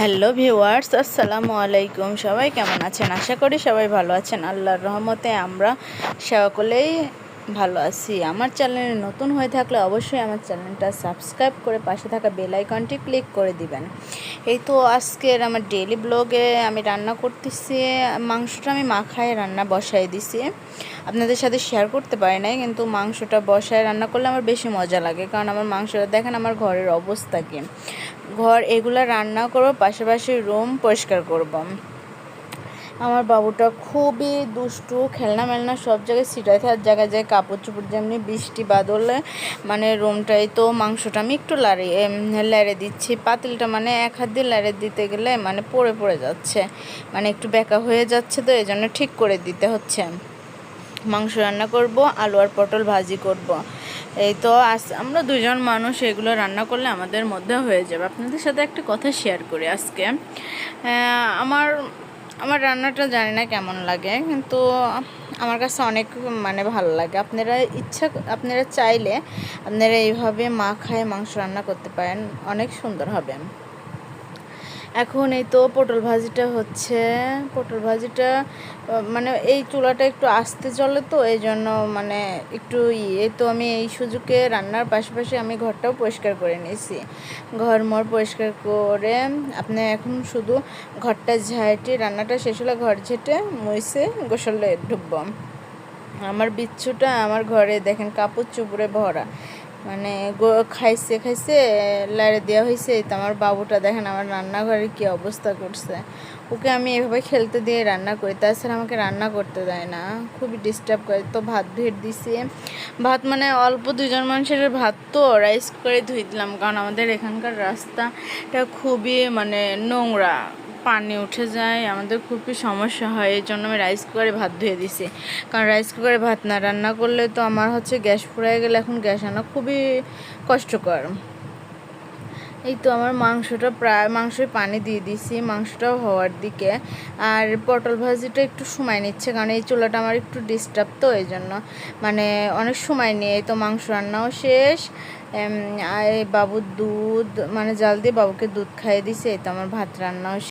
Hello viewers, আসসালামু আলাইকুম। সবাই কেমন আছেন? আশা করি সবাই ভালো আছেন। আল্লাহর রহমতে আমরা সকলেই ভালো আছি। আমার চ্যানেলে নতুন হয়ে থাকলে অবশ্যই আমার চ্যানেলটা সাবস্ক্রাইব করে পাশে থাকা বেল আইকনটি ক্লিক করে দিবেন। এই তো আজকের আমার ডেইলি ব্লগে আমি রান্না করতেছি। মাংসটা আমি মাখায় রান্না বসাই দিছি, আপনাদের সাথে শেয়ার করতে পারি নাই, কিন্তু মাংসটা বসায় রান্না করলে আমার বেশি মজা লাগে। কারণ আমার মাংসটা দেখেন আমার ঘরের অবস্থা কি। ঘর এগুলা রান্না করব, পাশাপাশি রুম পরিষ্কার করব। আমার বাবুটা খুবই দুষ্টু, খেলনা মেলনা সব জায়গায় ছিটাই থাকে, জায়গায় যায় কাপড় চোপড়, যেমনি বৃষ্টি বাদলে মানে রুমটাই তো মাংসটা আমি একটু লাড়ে দিচ্ছি। পাতিলটা মানে এক হাত দিয়ে লাড়ে দিতে গেলে মানে পড়ে যাচ্ছে, মানে একটু বেঁকা হয়ে যাচ্ছে, তো এই জন্য ঠিক করে দিতে হচ্ছে। মাংস রান্না করব, আলু আর পটল ভাজি করব। এই তো আমরা দুজন মানুষ, এগুলো রান্না করলে আমাদের মধ্যে হয়ে যাবে। আপনাদের সাথে একটা কথা শেয়ার করি আজকে। আমার আমার রান্নাটা জানি না কেমন লাগে, কিন্তু আমার কাছে অনেক মানে ভালো লাগে। আপনারা চাইলে আপনারা এইভাবে মাখায় মাংস রান্না করতে পারেন, অনেক সুন্দর হবে। এখন এই তো পটল ভাজিটা হচ্ছে। পটল ভাজিটা মানে এই চুলাটা একটু আস্তে চলে, তো এই জন্য মানে একটু তো আমি এই সুযোগে রান্নার পাশাপাশি আমি ঘরটাও পরিষ্কার করে নিয়েছি। ঘর পরিষ্কার করে আপনি এখন শুধু ঘরটা ঝাঁটি, রান্নাটা শেষ হলে ঘর ঝেঁটে মুছে গোসলে ঢুকবো। আমার বিচ্ছুটা আমার ঘরে দেখেন কাপড় চোপড়ে ভরা, মানে খাইছে লাড়ে দেওয়া হয়েছে। তো আমার বাবুটা দেখেন আমার রান্নাঘরে কী অবস্থা করছে। ওকে আমি এভাবে খেলতে দিয়ে রান্না করি, তাছাড়া আমাকে রান্না করতে দেয় না, খুবই ডিস্টার্ব করে। তো ভাত ধুয়ে দিছি, ভাত মানে অল্প দুজন মানুষের ভাত, তো রাইস করে ধুয়ে দিলাম। কারণ আমাদের এখানকার রাস্তাটা খুবই মানে নোংরা, পানি উঠে যায়, আমাদের খুবই সমস্যা হয়। এই জন্য আমি রাইস কুকারে ভাত ধুয়ে দিছি। কারণ রাইস কুকারে ভাত না রান্না করলে তো আমার হচ্ছে গ্যাস ফুরাই গেলে এখন গ্যাস আনা খুবই কষ্টকর। এই তো আমার মাংসে পানি দিয়ে দিছি, মাংসটাও হওয়ার দিকে। আর পটল ভাজিটা একটু সময় নিচ্ছে, কারণ এই চুলাটা আমার একটু ডিস্টার্ব, তো এই জন্য মানে অনেক সময় নিয়ে। এই তো মাংস রান্নাও শেষ। বাবুর দুধ মানে জাল দিয়ে বাবুকে দুধ খাইয়ে দিছে। এই তো আমার ভাত রান্নাও